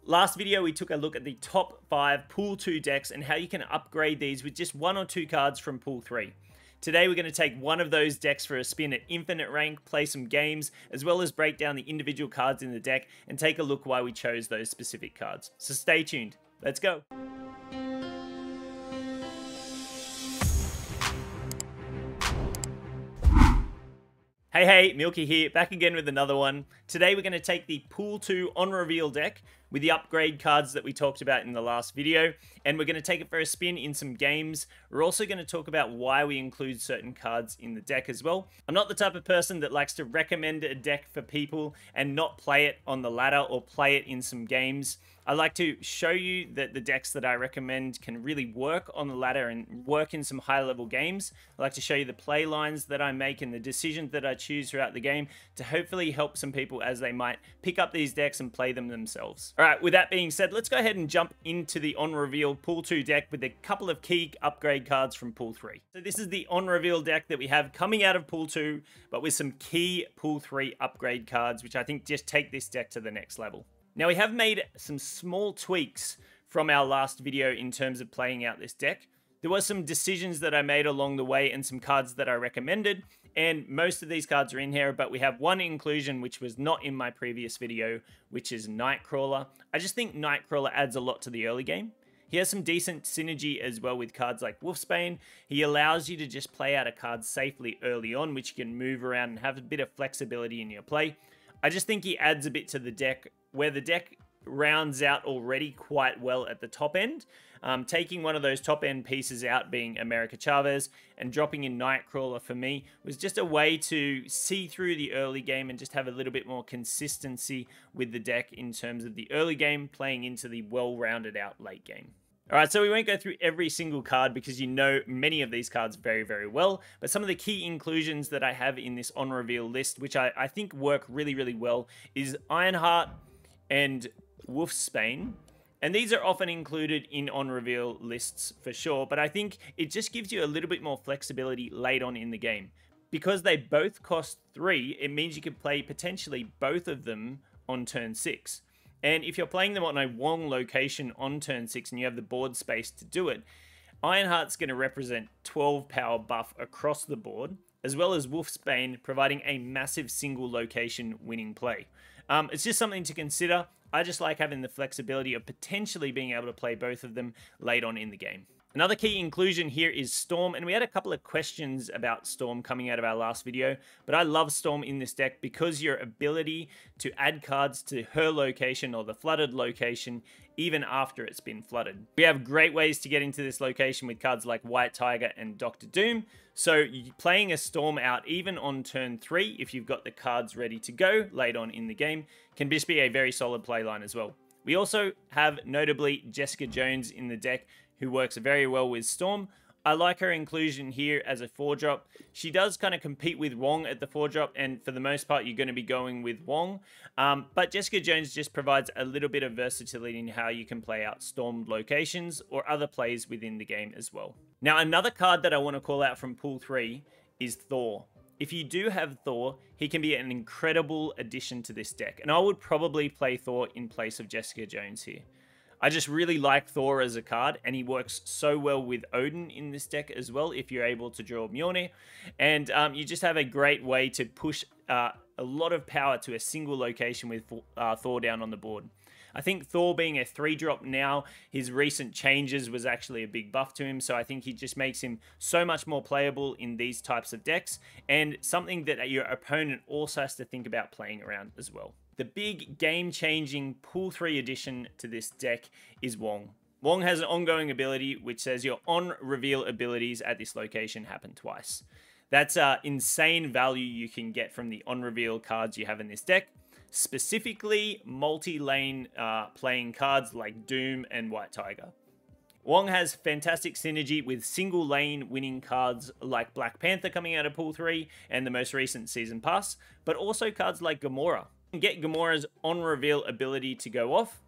Last video, we took a look at the top 5 Pool 2 decks and how you can upgrade these with just 1 or 2 cards from Pool 3. Today, we're going to take one of those decks for a spin at infinite rank, play some games, as well as break down the individual cards in the deck and take a look why we chose those specific cards. So stay tuned. Let's go. Hey, Milky here, back again with another one. Today we're going to take the Pool 2 on reveal deck with the upgrade cards that we talked about in the last video, and we're going to take it for a spin in some games. We're also going to talk about why we include certain cards in the deck as well. I'm not the type of person that likes to recommend a deck for people and not play it on the ladder or play it in some games. I like to show you that the decks that I recommend can really work on the ladder and work in some high level games. I like to show you the play lines that I make and the decisions that I choose throughout the game to hopefully help some people as they might pick up these decks and play them themselves. Alright, with that being said, let's go ahead and jump into the on reveal Pool 2 deck with a couple of key upgrade cards from Pool 3. So this is the on reveal deck that we have coming out of Pool 2, but with some key Pool 3 upgrade cards, which I think just take this deck to the next level. Now, we have made some small tweaks from our last video in terms of playing out this deck. There were some decisions that I made along the way and some cards that I recommended, and most of these cards are in here, but we have one inclusion which was not in my previous video, which is Nightcrawler. I just think Nightcrawler adds a lot to the early game. He has some decent synergy as well with cards like Wolfsbane. He allows you to just play out a card safely early on, which you can move around and have a bit of flexibility in your play. I just think he adds a bit to the deck where the deck rounds out already quite well at the top end. Taking one of those top end pieces out, being America Chavez, and dropping in Nightcrawler for me was just a way to see through the early game and just have a little bit more consistency with the deck in terms of the early game playing into the well-rounded out late game. Alright, so we won't go through every single card because you know many of these cards very, very well, but some of the key inclusions that I have in this on reveal list, which I think work really, really well, is Ironheart and Wolfsbane. And these are often included in on-reveal lists for sure, but I think it just gives you a little bit more flexibility late on in the game. Because they both cost 3, it means you could play potentially both of them on turn 6. And if you're playing them on a Wong location on turn 6 and you have the board space to do it, Ironheart's going to represent 12 power buff across the board, as well as Wolfsbane providing a massive single location winning play. It's just something to consider. I just like having the flexibility of potentially being able to play both of them late on in the game. Another key inclusion here is Storm, and we had a couple of questions about Storm coming out of our last video, but I love Storm in this deck because your ability to add cards to her location or the flooded location even after it's been flooded. We have great ways to get into this location with cards like White Tiger and Dr. Doom, so playing a Storm out even on turn 3, if you've got the cards ready to go late on in the game, can just be a very solid play line as well. We also have notably Jessica Jones in the deck, who works very well with Storm. I like her inclusion here as a 4-drop. She does kind of compete with Wong at the 4-drop, and for the most part, you're going to be going with Wong. But Jessica Jones just provides a little bit of versatility in how you can play out Storm locations or other plays within the game as well. Now, another card that I want to call out from Pool 3 is Thor. If you do have Thor, he can be an incredible addition to this deck, and I would probably play Thor in place of Jessica Jones here. I just really like Thor as a card, and he works so well with Odin in this deck as well if you're able to draw Mjolnir. And you just have a great way to push a lot of power to a single location with Thor down on the board. I think Thor being a 3-drop now, his recent changes was actually a big buff to him, so I think he just makes him so much more playable in these types of decks, and something that your opponent also has to think about playing around as well. The big game-changing Pool 3 addition to this deck is Wong. Wong has an ongoing ability which says your on-reveal abilities at this location happen twice. That's insane value you can get from the on-reveal cards you have in this deck. Specifically, multi-lane playing cards like Doom and White Tiger. Wong has fantastic synergy with single lane winning cards like Black Panther coming out of Pool 3 and the most recent Season Pass, but also cards like Gamora. Get Gamora's on-reveal ability to go off.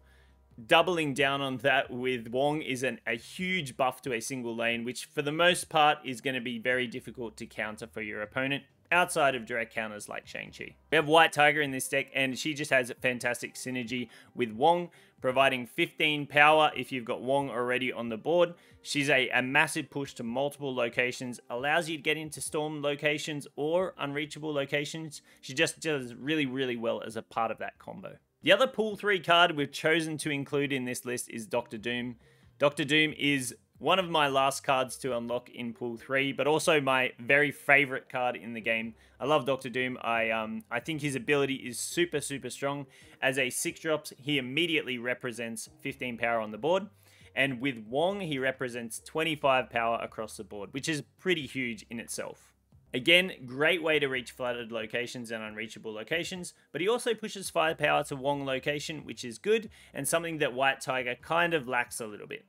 Doubling down on that with Wong is a huge buff to a single lane, which for the most part is going to be very difficult to counter for your opponent. outside of direct counters like Shang-Chi. We have White Tiger in this deck, and she just has fantastic synergy with Wong, providing 15 power if you've got Wong already on the board. She's a massive push to multiple locations, allows you to get into storm locations or unreachable locations. She just does really, really well as a part of that combo. The other pool 3 card we've chosen to include in this list is Dr. Doom. Dr. Doom is one of my last cards to unlock in pool 3, but also my very favorite card in the game. I love Dr. Doom. I think his ability is super, super strong. As a 6-drop, he immediately represents 15 power on the board. And with Wong, he represents 25 power across the board, which is pretty huge in itself. Again, great way to reach flooded locations and unreachable locations, but he also pushes firepower to Wong location, which is good, and something that White Tiger kind of lacks a little bit.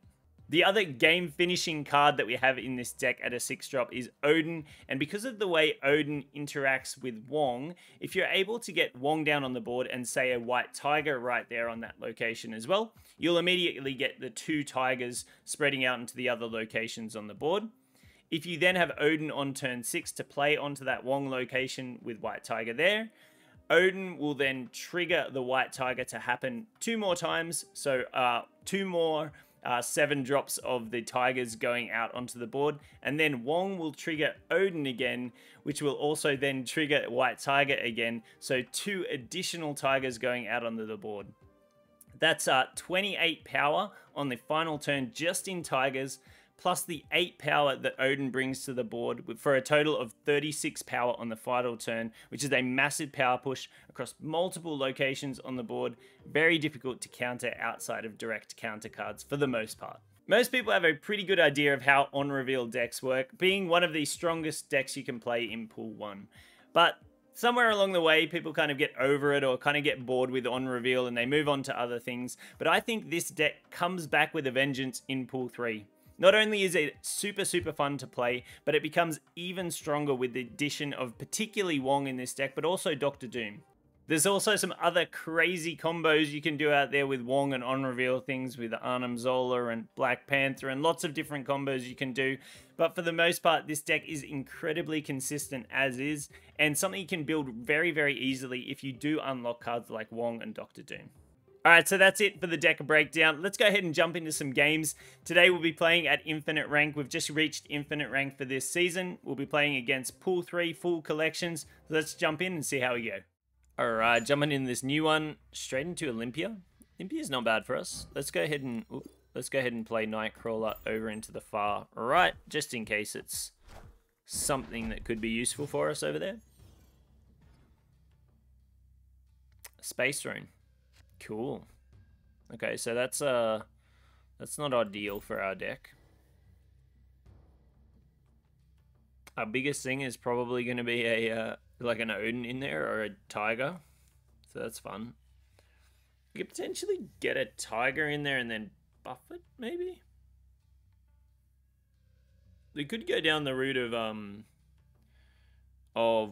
The other game finishing card that we have in this deck at a 6-drop is Odin, and because of the way Odin interacts with Wong, if you're able to get Wong down on the board and say a White Tiger right there on that location as well, you'll immediately get the 2 tigers spreading out into the other locations on the board. If you then have Odin on turn 6 to play onto that Wong location with White Tiger there, Odin will then trigger the White Tiger to happen 2 more times, so 2 more 7 drops of the tigers going out onto the board, and then Wong will trigger Odin again, which will also then trigger White Tiger again, so 2 additional tigers going out onto the board. That's 28 power on the final turn just in tigers, plus the 8 power that Odin brings to the board for a total of 36 power on the final turn, which is a massive power push across multiple locations on the board. Very difficult to counter outside of direct counter cards for the most part. Most people have a pretty good idea of how on-reveal decks work, being one of the strongest decks you can play in Pool 1. But somewhere along the way, people kind of get over it or kind of get bored with on-reveal and they move on to other things. But I think this deck comes back with a vengeance in Pool 3. Not only is it super, super fun to play, but it becomes even stronger with the addition of particularly Wong in this deck, but also Dr. Doom. There's also some other crazy combos you can do out there with Wong and on-reveal things with Arnim Zola and Black Panther and lots of different combos you can do. But for the most part, this deck is incredibly consistent as is, and something you can build very, very easily if you do unlock cards like Wong and Dr. Doom. Alright, so that's it for the deck breakdown. Let's go ahead and jump into some games. Today we'll be playing at Infinite Rank. We've just reached Infinite Rank for this season. We'll be playing against Pool 3 full collections. So let's jump in and see how we go. Alright, jumping in this new one, straight into Olympia. Olympia's not bad for us. Let's go ahead and play Nightcrawler over into the far right, just in case it's something that could be useful for us over there. Space Throne. Cool. Okay, so that's not ideal for our deck. Our biggest thing is probably going to be a like an Odin in there or a Tiger, so that's fun. You could potentially get a Tiger in there and then buff it, maybe. We could go down the route of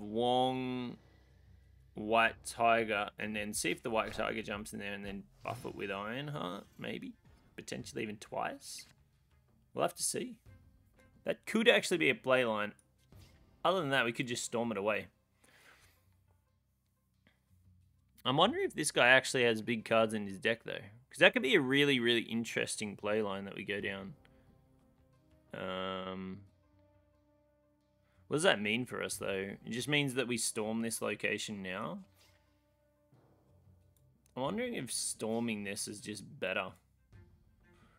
Wong, White Tiger, and then see if the White Tiger jumps in there and then buff it with Ironheart, maybe. Potentially even twice. We'll have to see. That could actually be a play line. Other than that, we could just storm it away. I'm wondering if this guy actually has big cards in his deck, though. Because that could be a really, really interesting play line that we go down. What does that mean for us, though? It just means that we storm this location now. I'm wondering if storming this is just better.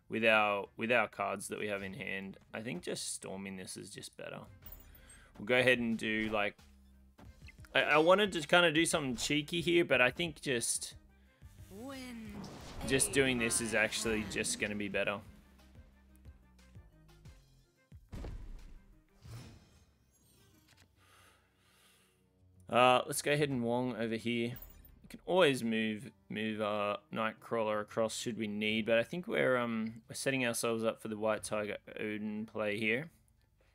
With our cards that we have in hand. I think just storming this is just better. We'll go ahead and do, like... I wanted to kind of do something cheeky here, but I think just doing this is actually just going to be better. Let's go ahead and Wong over here. We can always move Nightcrawler across should we need, but I think we're setting ourselves up for the White Tiger Odin play here,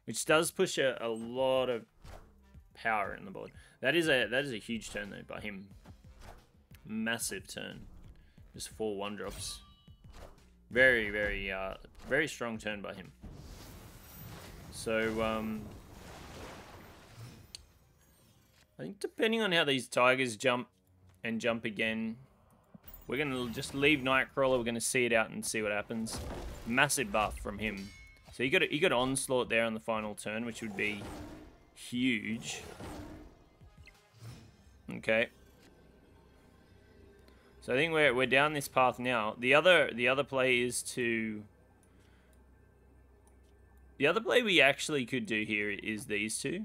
which does push a lot of power in the board. That is a huge turn though by him. Massive turn. Just 4 1-drops. Very, very, very strong turn by him. So I think depending on how these tigers jump and jump again, We're going to just leave Nightcrawler. We're going to see it out and see what happens. Massive buff from him. So he got Onslaught there on the final turn, which would be huge. Okay. So I think we're down this path now. The other play is to... The other play we actually could do here is these two.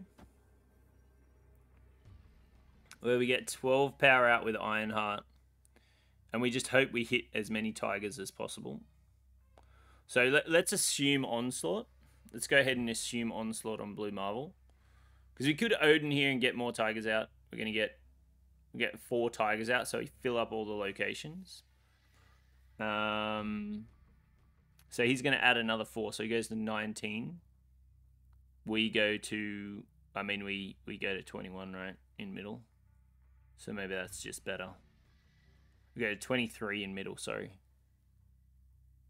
Where we get 12 power out with Ironheart. And we just hope we hit as many Tigers as possible. So let's assume Onslaught. Let's go ahead and assume Onslaught on Blue Marvel. Because we could Odin here and get more Tigers out. We're going to get 4 Tigers out, so we fill up all the locations. So he's going to add another 4, so he goes to 19. We go to... I mean, we go to 21, right? In middle. So maybe that's just better. We go to 23 in middle, sorry.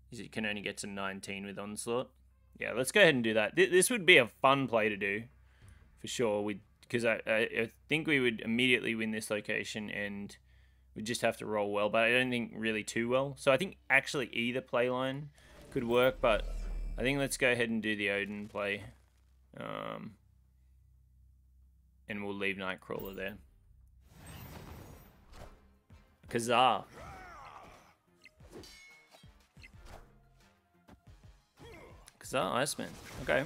You can only get to 19 with Onslaught. Yeah, let's go ahead and do that. This would be a fun play to do, for sure. Because I think we would immediately win this location, and we just have to roll well. But I don't think really too well. So I think actually either play line could work, but I think let's go ahead and do the Odin play. And we'll leave Nightcrawler there. Kazaa. Kazaa Iceman. Okay.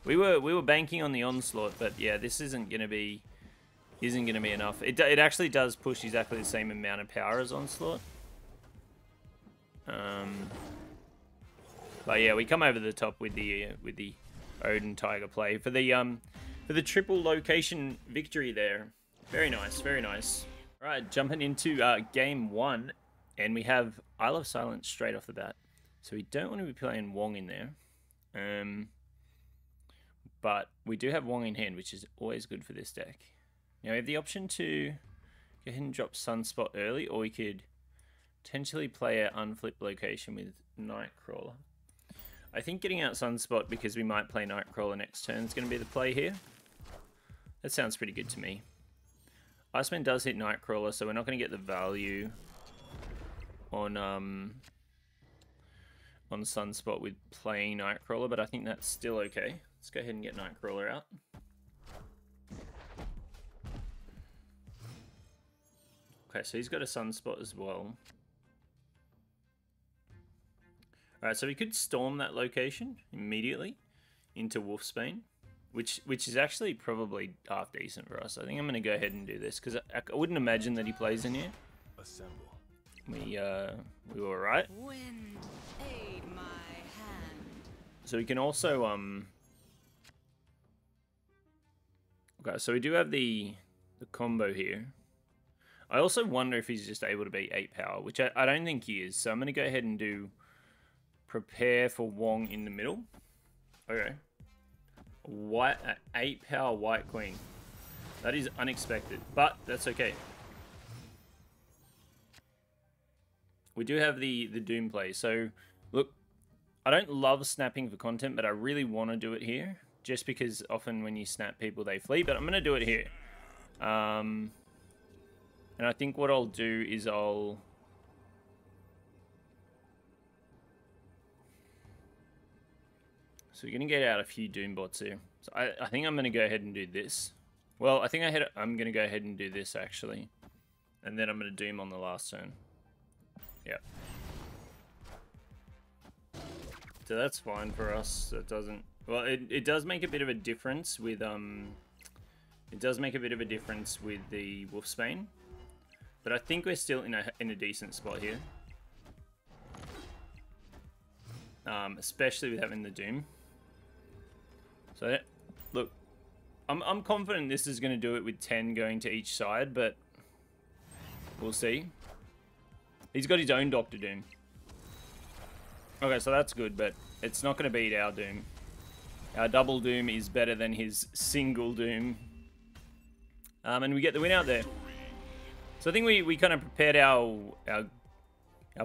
We were banking on the Onslaught, but yeah, this isn't gonna be enough. It actually does push exactly the same amount of power as Onslaught. But yeah, we come over the top with the Odin Tiger play for the triple location victory there. Very nice, very nice. All right, jumping into game 1, and we have Isle of Silence straight off the bat. So we don't want to be playing Wong in there. But we do have Wong in hand, which is always good for this deck. Now we have the option to go ahead and drop Sunspot early, or we could potentially play an unflip location with Nightcrawler. I think getting out Sunspot because we might play Nightcrawler next turn is going to be the play here. That sounds pretty good to me. Iceman does hit Nightcrawler, so we're not going to get the value on Sunspot with playing Nightcrawler, but I think that's still okay. Let's go ahead and get Nightcrawler out. Okay, so he's got a Sunspot as well. Alright, so we could storm that location immediately into Wolfsbane, which is actually probably half decent for us. I think I'm going to go ahead and do this, because I wouldn't imagine that he plays in here. Assemble. We were right. Wind, aid my hand. So we can also okay, so we do have the combo here. I also wonder if he's just able to beat 8 power, which I don't think he is. So I'm going to go ahead and do prepare for Wong in the middle. Okay. 8 power White Queen. That is unexpected, but that's okay. We do have the Doom play. So, look, I don't love snapping for content, but I really want to do it here. Just because often when you snap people, they flee. But I'm going to do it here. And I think what I'll do is So we're going to get out a few Doom bots here. So I think I'm going to go ahead and do this. Well, I think I'm going to go ahead and do this, actually. And then I'm going to Doom on the last turn. Yep. So that's fine for us. It doesn't... Well, it does make a bit of a difference with... It does make a bit of a difference with the Wolfsbane. But I think we're still in a decent spot here. Especially with having the Doom. So, look, I'm confident this is going to do it with 10 going to each side, but we'll see. He's got his own Doctor Doom. Okay, so that's good, but it's not going to beat our Doom. Our double Doom is better than his single Doom. And we get the win out there. So I think we kind of prepared our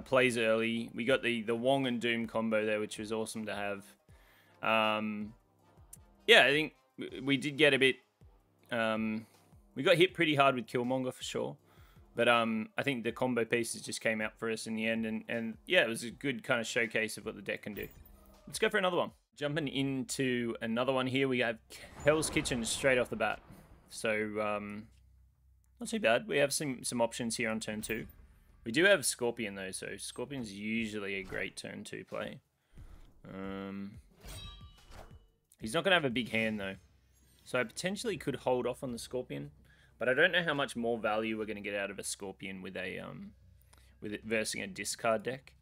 plays early. We got the Wong and Doom combo there, which was awesome to have. Yeah, I think we did get a bit... we got hit pretty hard with Killmonger for sure. But I think the combo pieces just came out for us in the end, and yeah, it was a good kind of showcase of what the deck can do. Let's go for another one. Jumping into another one here, we have Hell's Kitchen straight off the bat. So not too bad. We have some options here on turn 2. We do have Scorpion though, so Scorpion's usually a great turn 2 play. He's not gonna have a big hand though, so I potentially could hold off on the Scorpion. But I don't know how much more value we're going to get out of a Scorpion with a versus a discard deck.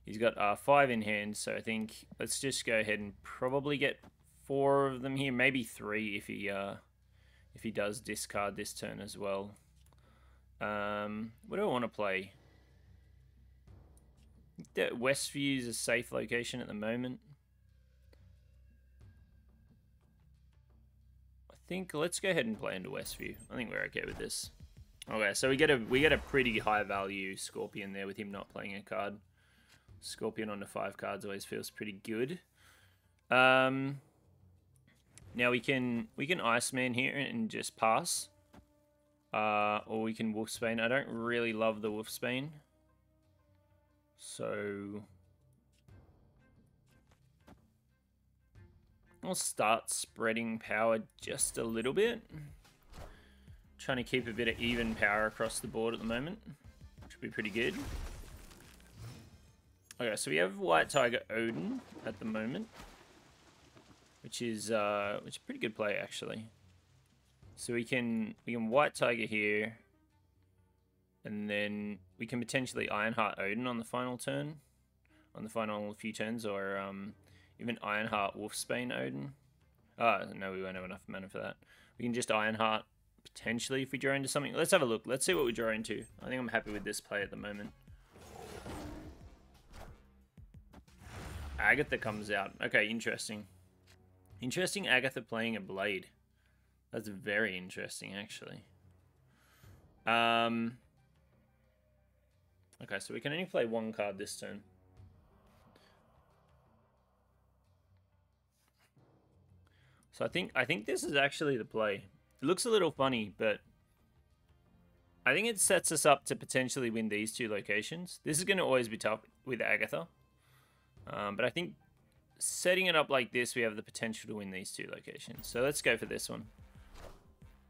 He's got 5 in hand, so I think let's just go ahead and probably get 4 of them here, maybe 3 if he does discard this turn as well. What do I want to play? Westview is a safe location at the moment. I think let's go ahead and play into Westview. I think we're okay with this. Okay, so we get a pretty high value Scorpion there with him not playing a card. Scorpion onto 5 cards always feels pretty good. Now we can Iceman here and just pass. Or we can Wolfsbane. I don't really love the Wolfsbane. So I'll start spreading power just a little bit. Trying to keep a bit of even power across the board at the moment, which would be pretty good. Okay, so we have White Tiger Odin at the moment, which is a pretty good play actually. So we can White Tiger here, and then we can potentially Ironheart Odin on the final turn, on the final few turns, or even Ironheart Wolfsbane Odin. No, we won't have enough mana for that. We can just Ironheart potentially if we draw into something. Let's have a look. Let's see what we draw into. I think I'm happy with this play at the moment. Agatha comes out. Okay, interesting. Interesting Agatha playing a Blade. That's very interesting, actually. Okay, so we can only play 1 card this turn. So I think this is actually the play. It looks a little funny, but I think it sets us up to potentially win these 2 locations. This is going to always be tough with Agatha. But I think setting it up like this, we have the potential to win these 2 locations. So let's go for this one.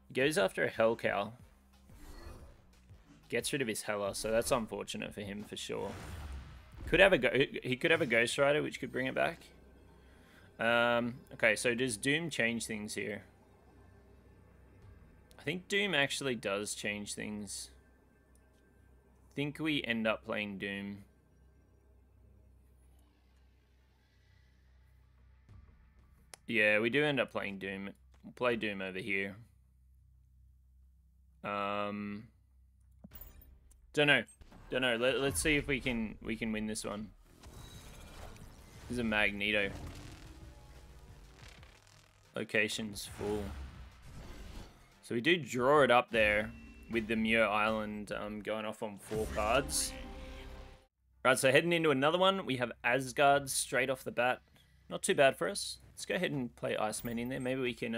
He goes after a Hell Cow. Gets rid of his Hella, so that's unfortunate for him for sure. He could have a Ghost Rider, which could bring it back. Okay, so does Doom change things here? I think Doom actually does change things. I think we end up playing Doom. Yeah, we do end up playing Doom. We'll play Doom over here. Don't know. Let's see if we can win this one. This is a Magneto. Location's full. So we do draw it up there with the Muir Island going off on 4 cards. Right, so heading into another one, we have Asgard straight off the bat. Not too bad for us. Let's go ahead and play Iceman in there. Maybe we can.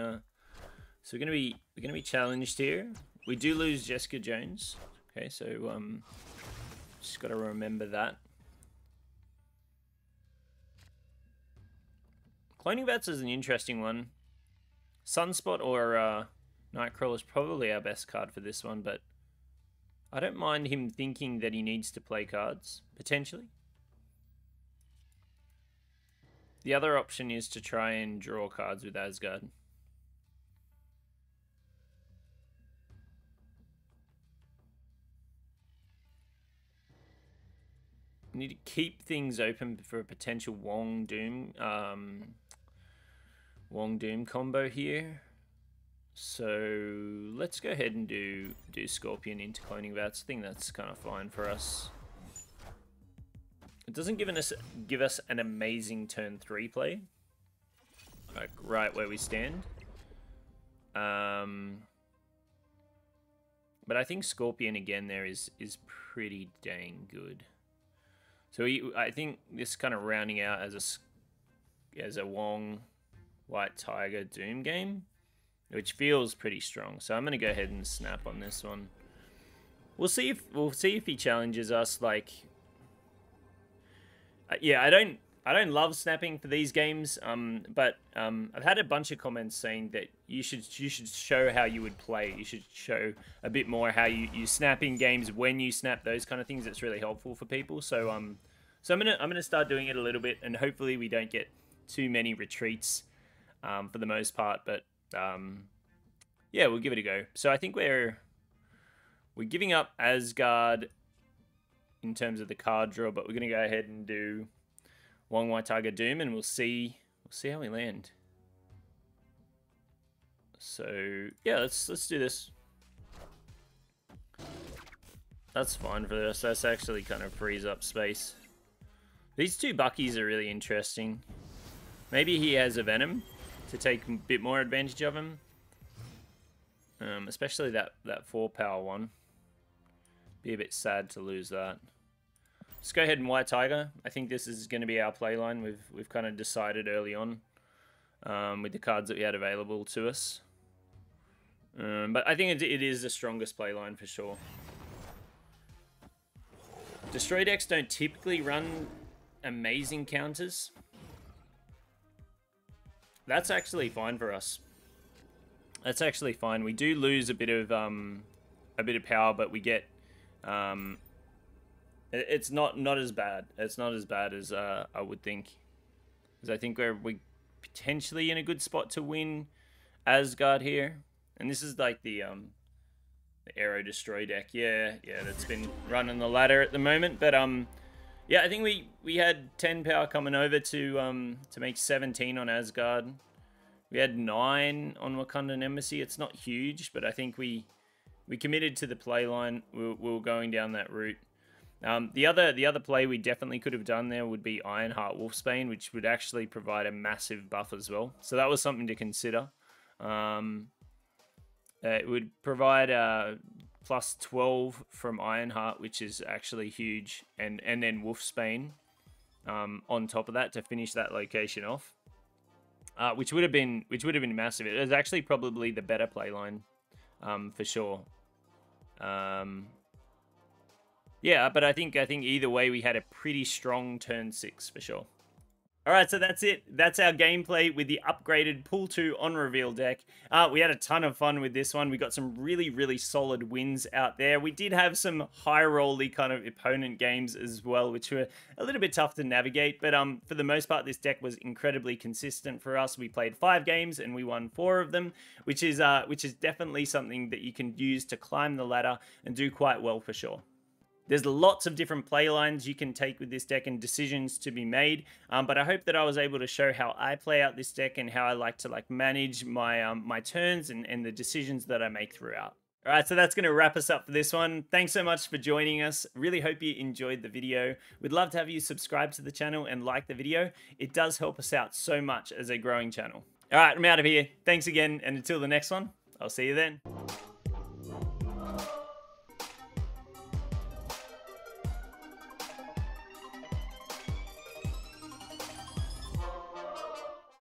So we're gonna be challenged here. We do lose Jessica Jones. Okay, so just gotta remember that. Cloning Bats is an interesting one. Sunspot or Nightcrawler is probably our best card for this one, but I don't mind him thinking that he needs to play cards, potentially. The other option is to try and draw cards with Asgard. We need to keep things open for a potential Wong Doom combo here. So let's go ahead and do Scorpion into Cloning Bats. I think that's kind of fine for us. It doesn't give us an amazing turn 3 play, like right where we stand. But I think Scorpion again there is pretty dang good. So I think this kind of rounding out as a Wong White Tiger Doom game, which feels pretty strong. So I'm going to go ahead and snap on this one. We'll see if he challenges us. Like, yeah, I don't love snapping for these games. But I've had a bunch of comments saying that you should show how you would play. You should show a bit more how you snap in games, when you snap, those kind of things. It's really helpful for people. So so I'm gonna start doing it a little bit, and hopefully we don't get too many retreats for the most part. But yeah, we'll give it a go. So I think we're giving up Asgard in terms of the card draw, but we're going to go ahead and do Wong Wai Tiger Doom, and we'll see how we land. So yeah, let's do this. That's fine for this. That's actually kind of frees up space. These two Buckies are really interesting. Maybe he has a Venom to take a bit more advantage of him. Especially that 4-power one. Be a bit sad to lose that. Let's go ahead and White Tiger. I think this is going to be our play line. We've kind of decided early on with the cards that we had available to us. But I think it is the strongest play line for sure. Destroy decks don't typically run amazing counters. That's actually fine for us. That's actually fine. We do lose a bit of power, but we get it's not as bad. It's not as bad as I would think. Because I think we're potentially in a good spot to win Asgard here. And this is like the Aero Destroy deck. Yeah, that's been running the ladder at the moment. But yeah, I think we had 10 power coming over to make 17 on Asgard. We had 9 on Wakandan Embassy. It's not huge, but I think we committed to the play line. We were going down that route. The other play we definitely could have done there would be Ironheart Wolfsbane, which would actually provide a massive buff as well. So that was something to consider. It would provide plus 12 from Ironheart, which is actually huge, and then Wolfsbane on top of that to finish that location off. Which would have been massive. It was actually probably the better play line, for sure. Yeah, but I think either way we had a pretty strong turn 6 for sure. All right, so that's it. That's our gameplay with the upgraded Pool 2 on reveal deck. We had a ton of fun with this one. We got some really solid wins out there. We did have some high-rolly kind of opponent games as well, which were a little bit tough to navigate. But for the most part, this deck was incredibly consistent for us. We played 5 games and we won 4 of them, which is definitely something that you can use to climb the ladder and do quite well for sure. There's lots of different play lines you can take with this deck and decisions to be made, but I hope that I was able to show how I play out this deck and how I like to manage my my turns and the decisions that I make throughout. All right, so that's going to wrap us up for this one. Thanks so much for joining us. Really hope you enjoyed the video. We'd love to have you subscribe to the channel and like the video. It does help us out so much as a growing channel. All right, I'm out of here. Thanks again, and until the next one, I'll see you then.